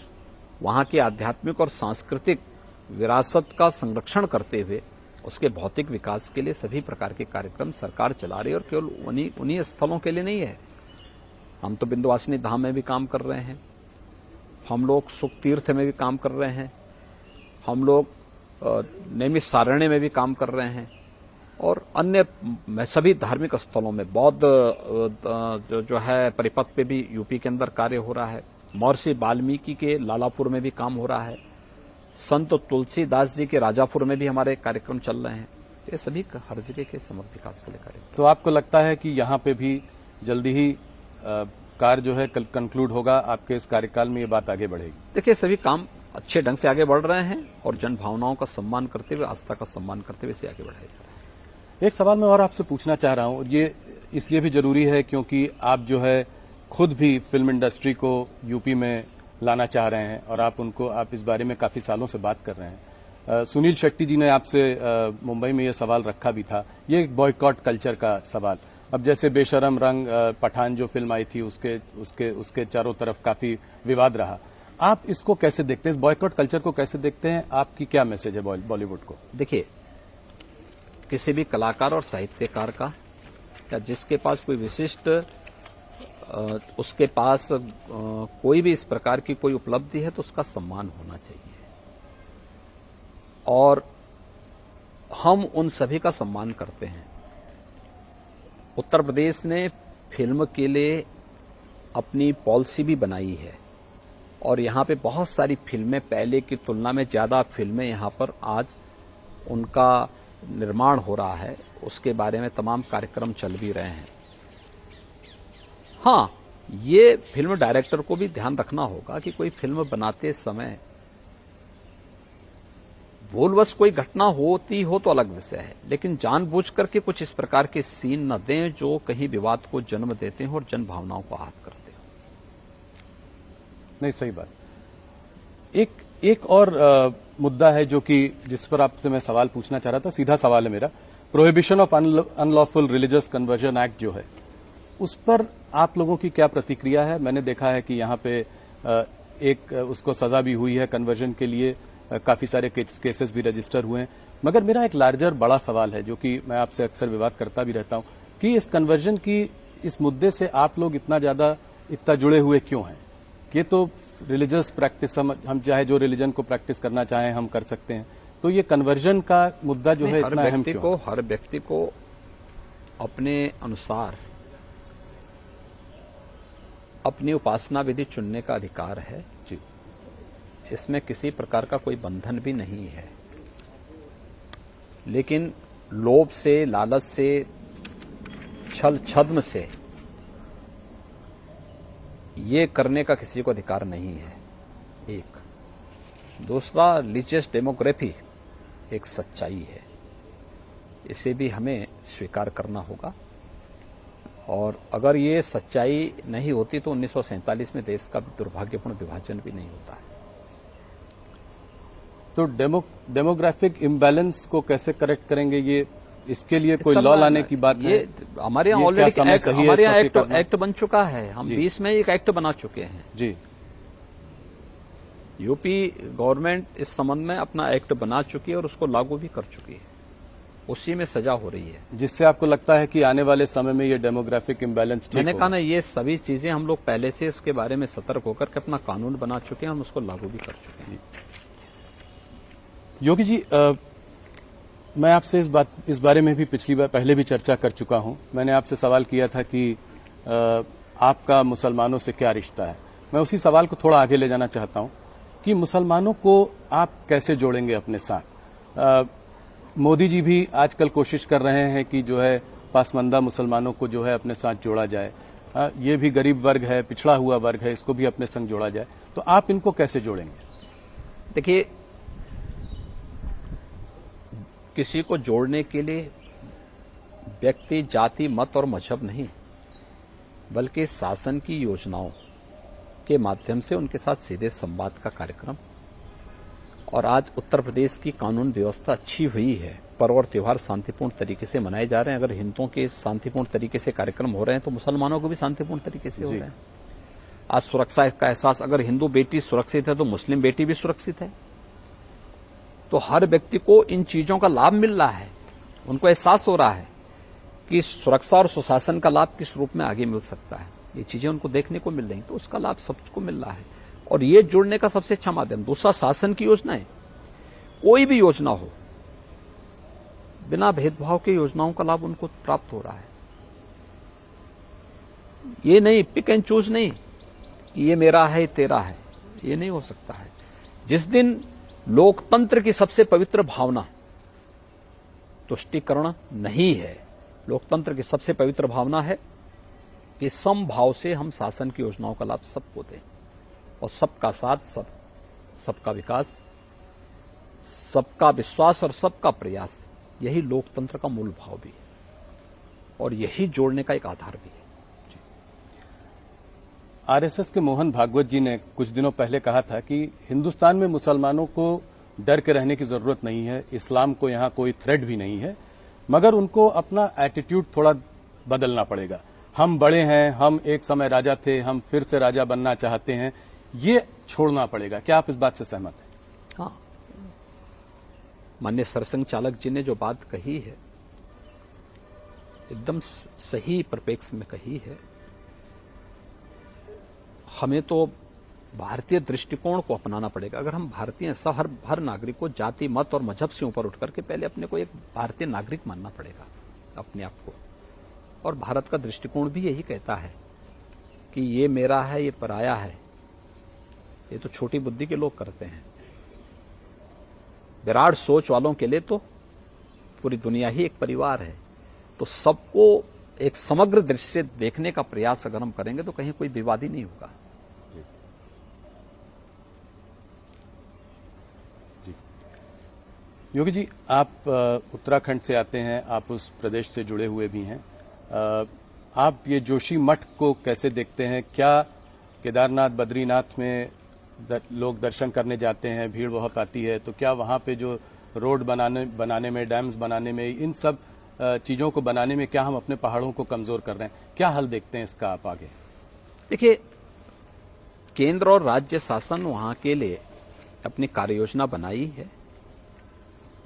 वहां के आध्यात्मिक और सांस्कृतिक विरासत का संरक्षण करते हुए उसके भौतिक विकास के लिए सभी प्रकार के कार्यक्रम सरकार चला रही है। और केवल उन्हीं स्थलों के लिए नहीं है, हम तो विंध्यवासिनी धाम में भी काम कर रहे हैं, हम लोग सुख तीर्थ में भी काम कर रहे हैं, हम लोग नैमिष सारण्य में भी काम कर रहे हैं, और अन्य सभी धार्मिक स्थलों में बौद्ध जो है परिपथ पे भी यूपी के अंदर कार्य हो रहा है। महर्षि वाल्मीकि के लालापुर में भी काम हो रहा है। संत तुलसीदास जी के राजापुर में भी हमारे कार्यक्रम चल रहे हैं। ये सभी हर जगह के समग्र विकास के लिए कार्यक्रम। तो आपको लगता है कि यहाँ पे भी जल्दी ही कार्य जो है कंक्लूड होगा, आपके इस कार्यकाल में ये बात आगे बढ़ेगी? देखिए, सभी काम अच्छे ढंग से आगे बढ़ रहे हैं और जन भावनाओं का सम्मान करते हुए, आस्था का सम्मान करते हुए इसे आगे बढ़ाया जा रहा है। एक सवाल मैं और आपसे पूछना चाह रहा हूं, ये इसलिए भी जरूरी है क्योंकि आप जो है खुद भी फिल्म इंडस्ट्री को यूपी में लाना चाह रहे हैं और आप इस बारे में काफी सालों से बात कर रहे हैं। सुनील शेट्टी जी ने आपसे मुंबई में ये सवाल रखा भी था, ये एक बॉयकॉट कल्चर का सवाल। अब जैसे बेशरम रंग पठान जो फिल्म आई थी उसके चारों तरफ काफी विवाद रहा। आप इसको कैसे देखते हैं, इस बॉयकॉट कल्चर को कैसे देखते हैं? आपकी क्या मैसेज है बॉलीवुड को? देखिए, किसी भी कलाकार और साहित्यकार का या जिसके पास कोई विशिष्ट उसके पास कोई भी इस प्रकार की कोई उपलब्धि है तो उसका सम्मान होना चाहिए और हम उन सभी का सम्मान करते हैं। उत्तर प्रदेश ने फिल्म के लिए अपनी पॉलिसी भी बनाई है और यहां पे बहुत सारी फिल्में, पहले की तुलना में ज्यादा फिल्में यहां पर आज उनका निर्माण हो रहा है, उसके बारे में तमाम कार्यक्रम चल भी रहे हैं। हाँ, ये फिल्म डायरेक्टर को भी ध्यान रखना होगा कि कोई फिल्म बनाते समय भूलवश कोई घटना होती हो तो अलग विषय है, लेकिन जानबूझ करके कुछ इस प्रकार के सीन न दें जो कहीं विवाद को जन्म देते हैं और जन भावनाओं को आहत करते हो। नहीं, सही बात। एक और मुद्दा है जो कि जिस पर आपसे मैं सवाल पूछना चाह रहा था, सीधा सवाल है मेरा। Prohibition of unlawful religious conversion act जो है, उस पर आप लोगों की क्या प्रतिक्रिया है? मैंने देखा है कि यहाँ पे एक उसको सजा भी हुई है कन्वर्जन के लिए, काफी सारे केसेस भी रजिस्टर हुए हैं, मगर मेरा एक लार्जर बड़ा सवाल है जो कि मैं आपसे अक्सर विवाद करता भी रहता हूं कि इस कन्वर्जन की इस मुद्दे से आप लोग इतना जुड़े हुए क्यों हैं? ये तो रिलीजियस प्रैक्टिस, हम चाहे जो रिलीजन को प्रैक्टिस करना चाहें हम कर सकते हैं, तो ये कन्वर्जन का मुद्दा जो है इतना अहम क्यों? हर व्यक्ति को अपने अनुसार अपनी उपासना विधि चुनने का अधिकार है जी। इसमें किसी प्रकार का कोई बंधन भी नहीं है, लेकिन लोभ से, लालच से, छल छद्म से ये करने का किसी को अधिकार नहीं है। एक दूसरा, रिलीजियस डेमोग्राफी एक सच्चाई है, इसे भी हमें स्वीकार करना होगा और अगर ये सच्चाई नहीं होती तो 1947 में देश का दुर्भाग्यपूर्ण विभाजन भी नहीं होता है। तो डेमोग्राफिक इम्बैलेंस को कैसे करेक्ट करेंगे? ये इसके लिए कोई लॉ लाने की बात है? हमारे यहाँ ऑलरेडी हमारे यहाँ एक्ट बन चुका है। हम 20 में एक एक्ट बना चुके हैं जी। यूपी गवर्नमेंट इस संबंध में अपना एक्ट बना चुकी है और उसको लागू भी कर चुकी है, उसी में सजा हो रही है। जिससे आपको लगता है कि आने वाले समय में ये डेमोग्राफिक इम्बैलेंस ठीक मैंने कहा ना, ये सभी चीजें हम लोग पहले से इसके बारे में सतर्क होकर के अपना कानून बना चुके हैं, हम उसको लागू भी कर चुके हैं। योगी जी, मैं आपसे इस बारे में भी पहले भी चर्चा कर चुका हूं। मैंने आपसे सवाल किया था कि आपका मुसलमानों से क्या रिश्ता है। मैं उसी सवाल को थोड़ा आगे ले जाना चाहता हूं कि मुसलमानों को आप कैसे जोड़ेंगे अपने साथ? मोदी जी भी आजकल कोशिश कर रहे हैं कि जो है पासमानदा मुसलमानों को जो है अपने साथ जोड़ा जाए। ये भी गरीब वर्ग है, पिछड़ा हुआ वर्ग है, इसको भी अपने संग जोड़ा जाए। तो आप इनको कैसे जोड़ेंगे? देखिए, किसी को जोड़ने के लिए व्यक्ति, जाति, मत और मजहब नहीं, बल्कि शासन की योजनाओं के माध्यम से उनके साथ सीधे संवाद का कार्यक्रम। और आज उत्तर प्रदेश की कानून व्यवस्था अच्छी हुई है, पर्व और त्योहार शांतिपूर्ण तरीके से मनाए जा रहे हैं। अगर हिंदुओं के शांतिपूर्ण तरीके से कार्यक्रम हो रहे हैं तो मुसलमानों को भी शांतिपूर्ण तरीके से हो रहे हैं। आज सुरक्षा का एहसास, अगर हिंदू बेटी सुरक्षित है तो मुस्लिम बेटी भी सुरक्षित है। तो हर व्यक्ति को इन चीजों का लाभ मिल रहा है, उनको एहसास हो रहा है कि सुरक्षा और सुशासन का लाभ किस रूप में आगे मिल सकता है। ये चीजें उनको देखने को मिल रही, तो उसका लाभ सबको मिल रहा है और ये जुड़ने का सबसे अच्छा माध्यम। दूसरा, शासन की योजनाएं, कोई भी योजना हो, बिना भेदभाव के योजनाओं का लाभ उनको प्राप्त हो रहा है। ये नहीं पिक एंड चूज नहीं कि ये मेरा है, तेरा है, ये नहीं हो सकता है। जिस दिन लोकतंत्र की सबसे पवित्र भावना तुष्टीकरण नहीं है, लोकतंत्र की सबसे पवित्र भावना है कि समभाव से हम शासन की योजनाओं का लाभ सबको दें और सबका साथ, सबका विकास, सबका विश्वास और सबका प्रयास, यही लोकतंत्र का मूल भाव भी है और यही जोड़ने का एक आधार भी है। आरएसएस के मोहन भागवत जी ने कुछ दिनों पहले कहा था कि हिंदुस्तान में मुसलमानों को डर के रहने की जरूरत नहीं है, इस्लाम को यहां कोई थ्रेट भी नहीं है, मगर उनको अपना एटीट्यूड थोड़ा बदलना पड़ेगा। हम बड़े हैं, हम एक समय राजा थे, हम फिर से राजा बनना चाहते हैं, ये छोड़ना पड़ेगा। क्या आप इस बात से सहमत हैं? हाँ, माननीय सरसंघ चालक जी ने जो बात कही है एकदम सही परिप्रेक्ष्य में कही है हमें तो भारतीय दृष्टिकोण को अपनाना पड़ेगा। अगर हम भारतीय हर नागरिक को जाति, मत और मजहब से ऊपर उठ करके पहले अपने को एक भारतीय नागरिक मानना पड़ेगा अपने आप को। और भारत का दृष्टिकोण भी यही कहता है कि ये मेरा है, ये पराया है। ये तो छोटी बुद्धि के लोग करते हैं। विराट सोच वालों के लिए तो पूरी दुनिया ही एक परिवार है। तो सबको एक समग्र दृष्टि से देखने का प्रयास अगर हम करेंगे तो कहीं कोई विवाद ही नहीं होगा। योगी जी, आप उत्तराखंड से आते हैं, आप उस प्रदेश से जुड़े हुए भी हैं। आप ये जोशी मठ को कैसे देखते हैं? क्या केदारनाथ, बद्रीनाथ में लोग दर्शन करने जाते हैं, भीड़ बहुत आती है, तो क्या वहां पे जो रोड बनाने में, डैम्स बनाने में, इन सब चीजों को बनाने में क्या हम अपने पहाड़ों को कमजोर कर रहे हैं? क्या हल देखते हैं इसका आप आगे? देखिए, केंद्र और राज्य शासन वहां के लिए अपनी कार्य योजना बनाई है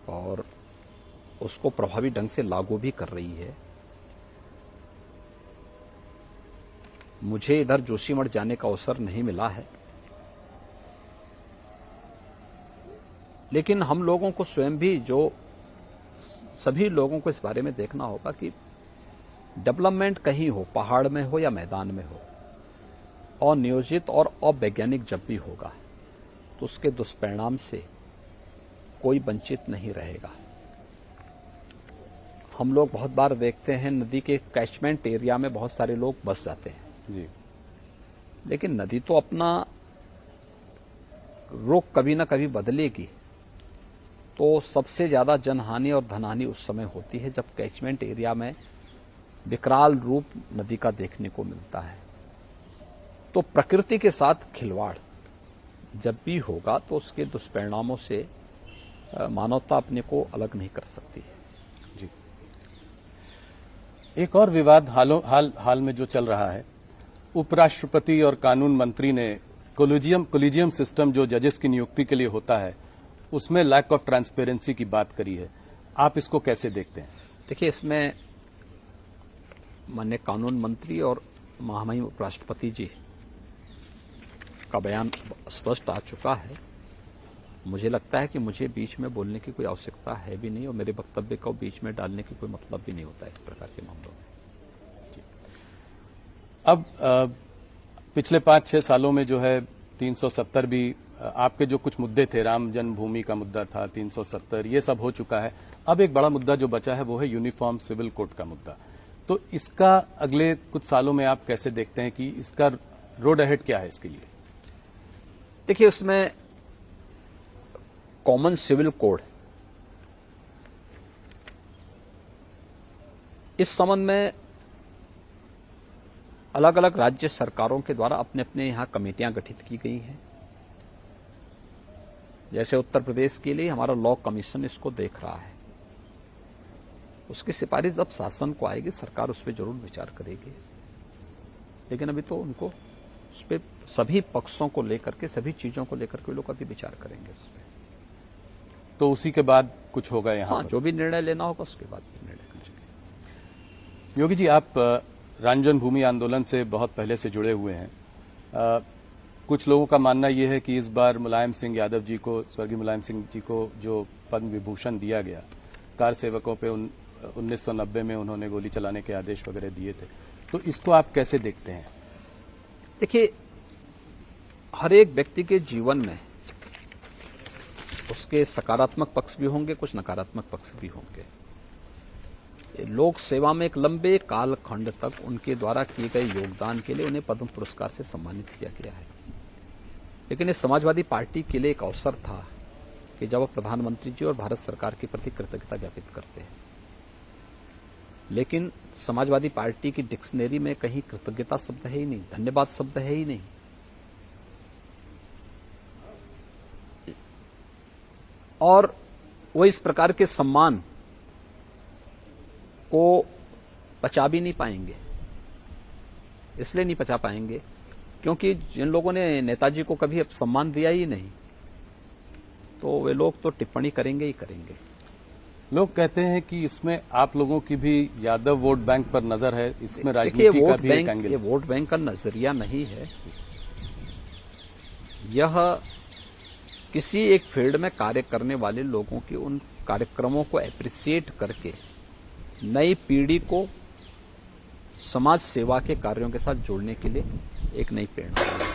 और उसको प्रभावी ढंग से लागू भी कर रही है। मुझे इधर जोशीमठ जाने का अवसर नहीं मिला है, लेकिन हम लोगों को स्वयं भी, जो सभी लोगों को इस बारे में देखना होगा कि डेवलपमेंट कहीं हो, पहाड़ में हो या मैदान में हो, अनियोजित और अवैज्ञानिक जब भी होगा तो उसके दुष्परिणाम से कोई वंचित नहीं रहेगा। हम लोग बहुत बार देखते हैं नदी के कैचमेंट एरिया में बहुत सारे लोग बस जाते हैं जी, लेकिन नदी तो अपना रुख कभी ना कभी बदलेगी। तो सबसे ज्यादा जनहानि और धनहानि उस समय होती है जब कैचमेंट एरिया में विकराल रूप नदी का देखने को मिलता है। तो प्रकृति के साथ खिलवाड़ जब भी होगा तो उसके दुष्परिणामों से मानवता अपने को अलग नहीं कर सकती है। जी, एक और विवाद हाल में जो चल रहा है, उपराष्ट्रपति और कानून मंत्री ने कोलिजियम सिस्टम जो जजेस की नियुक्ति के लिए होता है, उसमें लैक ऑफ ट्रांसपेरेंसी की बात करी है। आप इसको कैसे देखते हैं? देखिए, इसमें माननीय कानून मंत्री और महामहिम उपराष्ट्रपति जी का बयान स्पष्ट आ चुका है। मुझे लगता है कि मुझे बीच में बोलने की कोई आवश्यकता है भी नहीं और मेरे वक्तव्य को बीच में डालने की कोई मतलब भी नहीं होता है इस प्रकार के मामलों में। अब पिछले 5-6 सालों में जो है 370 भी, आपके जो कुछ मुद्दे थे, राम जन्मभूमि का मुद्दा था, 370, ये सब हो चुका है। अब एक बड़ा मुद्दा जो बचा है वो है यूनिफॉर्म सिविल कोड का मुद्दा। तो इसका अगले कुछ सालों में आप कैसे देखते हैं कि इसका रोड अहेड क्या है इसके लिए? देखिए, उसमें कॉमन सिविल कोड, इस संबंध में अलग अलग राज्य सरकारों के द्वारा अपने अपने यहां कमेटियां गठित की गई हैं। जैसे उत्तर प्रदेश के लिए हमारा लॉ कमीशन इसको देख रहा है। उसकी सिफारिश जब शासन को आएगी, सरकार उस पर जरूर विचार करेगी, लेकिन अभी तो उनको उस पर सभी पक्षों को लेकर के, सभी चीजों को लेकर के लोग अभी विचार करेंगे उस पर। तो उसी के बाद कुछ होगा यहाँ? हाँ, जो भी निर्णय लेना होगा उसके बाद निर्णय करेंगे। योगी जी, आप राम जन्मभूमि आंदोलन से बहुत पहले से जुड़े हुए हैं। कुछ लोगों का मानना यह है कि इस बार मुलायम सिंह यादव जी को, स्वर्गीय मुलायम सिंह जी को जो पद्म विभूषण दिया गया, कार सेवकों पे 1990 में उन्होंने गोली चलाने के आदेश वगैरह दिए थे, तो इसको आप कैसे देखते हैं? देखिए, हर एक व्यक्ति के जीवन में उसके सकारात्मक पक्ष भी होंगे, कुछ नकारात्मक पक्ष भी होंगे। लोक सेवा में एक लंबे कालखंड तक उनके द्वारा किए गए योगदान के लिए उन्हें पद्म पुरस्कार से सम्मानित किया गया है। लेकिन ये समाजवादी पार्टी के लिए एक अवसर था कि जब वो प्रधानमंत्री जी और भारत सरकार के प्रति कृतज्ञता ज्ञापित करते हैं, लेकिन समाजवादी पार्टी की डिक्शनरी में कहीं कृतज्ञता शब्द है ही नहीं, धन्यवाद शब्द है ही नहीं। और वो इस प्रकार के सम्मान को पचा भी नहीं पाएंगे। इसलिए नहीं पचा पाएंगे क्योंकि जिन लोगों ने नेताजी को कभी अब सम्मान दिया ही नहीं, तो वे लोग तो टिप्पणी करेंगे ही करेंगे। लोग कहते हैं कि इसमें आप लोगों की भी यादव वोट बैंक पर नजर है, इसमें राजनीति का भी एक एंगल। ये वोट बैंक का नजरिया नहीं है। यह किसी एक फील्ड में कार्य करने वाले लोगों के उन कार्यक्रमों को एप्रिसिएट करके नई पीढ़ी को समाज सेवा के कार्यों के साथ जोड़ने के लिए एक नई प्रेरणा है।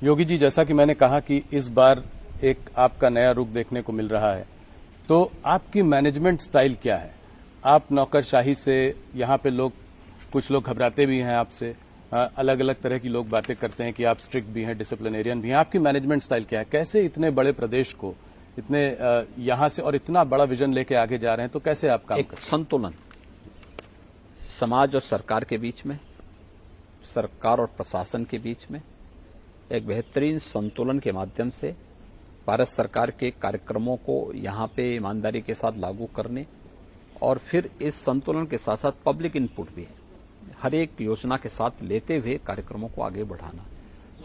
योगी जी, जैसा कि मैंने कहा कि इस बार एक आपका नया रुख देखने को मिल रहा है, तो आपकी मैनेजमेंट स्टाइल क्या है? आप नौकरशाही से, यहाँ पे कुछ लोग घबराते भी हैं आपसे, अलग अलग तरह की लोग बातें करते हैं कि आप स्ट्रिक्ट भी हैं, डिसिप्लिनेरियन भी हैं। आपकी मैनेजमेंट स्टाइल क्या है? कैसे इतने बड़े प्रदेश को इतने यहां से और इतना बड़ा विजन लेके आगे जा रहे हैं, तो कैसे आप काम करते हैं? संतुलन समाज और सरकार के बीच में, सरकार और प्रशासन के बीच में एक बेहतरीन संतुलन के माध्यम से भारत सरकार के कार्यक्रमों को यहां पे ईमानदारी के साथ लागू करने और फिर इस संतुलन के साथ साथ पब्लिक इनपुट भी है, हर एक योजना के साथ लेते हुए कार्यक्रमों को आगे बढ़ाना।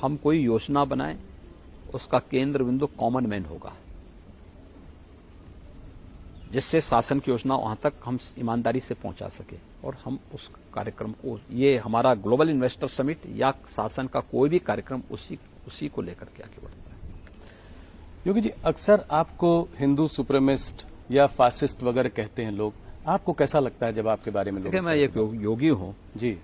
हम कोई योजना बनाएं, उसका केंद्र बिंदु कॉमन मैन होगा, जिससे शासन की योजना वहां तक हम ईमानदारी से पहुंचा सके और हम उस कार्यक्रम को, ये हमारा ग्लोबल इन्वेस्टर समिट या शासन का कोई भी कार्यक्रम उसी को लेकर के आगे बढ़ता है। योगी जी, अक्सर आपको हिंदू सुप्रीमिस्ट या फासिस्ट वगैरह कहते हैं लोग, आपको कैसा लगता है जब आपके बारे में लोग? देखिए, मैं एक योगी हूं जी।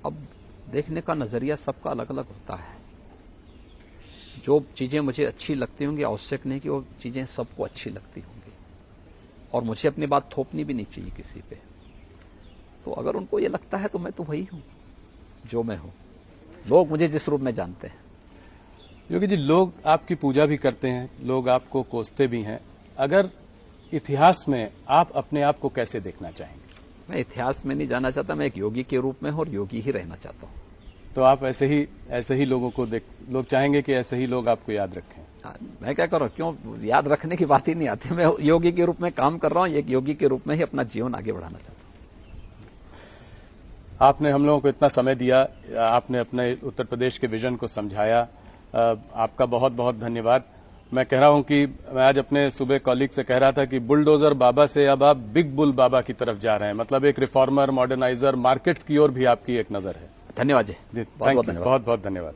अब देखने का नजरिया सबका अलग अलग होता है। जो चीजें मुझे अच्छी लगती होंगी, आवश्यक नहीं कि वो चीजें सबको अच्छी लगती होंगी, और मुझे अपनी बात थोपनी भी नहीं चाहिए किसी पे। तो अगर उनको ये लगता है तो मैं तो वही हूं जो मैं हूं। लोग मुझे जिस रूप में जानते हैं। योगी जी, लोग आपकी पूजा भी करते हैं, लोग आपको कोसते भी हैं। अगर इतिहास में आप अपने आप को कैसे देखना चाहेंगे? मैं इतिहास में नहीं जाना चाहता, मैं एक योगी के रूप में हूं और योगी ही रहना चाहता हूं। तो आप ऐसे ही लोगों को लोग चाहेंगे कि ऐसे ही लोग आपको याद रखें? मैं क्या कर रहा हूं, क्यों याद रखने की बात ही नहीं आती। मैं योगी के रूप में काम कर रहा हूं, एक योगी के रूप में ही अपना जीवन आगे बढ़ाना चाहता हूं। आपने हम लोगों को इतना समय दिया, आपने अपने उत्तर प्रदेश के विजन को समझाया, आपका बहुत बहुत धन्यवाद। मैं कह रहा हूं कि मैं आज अपने सुबह कॉलीग से कह रहा था कि बुलडोजर बाबा से अब आप बिग बुल बाबा की तरफ जा रहे हैं, मतलब एक रिफॉर्मर, मॉडर्नाइजर, मार्केट की ओर भी आपकी एक नजर है। धन्यवाद जी, बहुत बहुत धन्यवाद।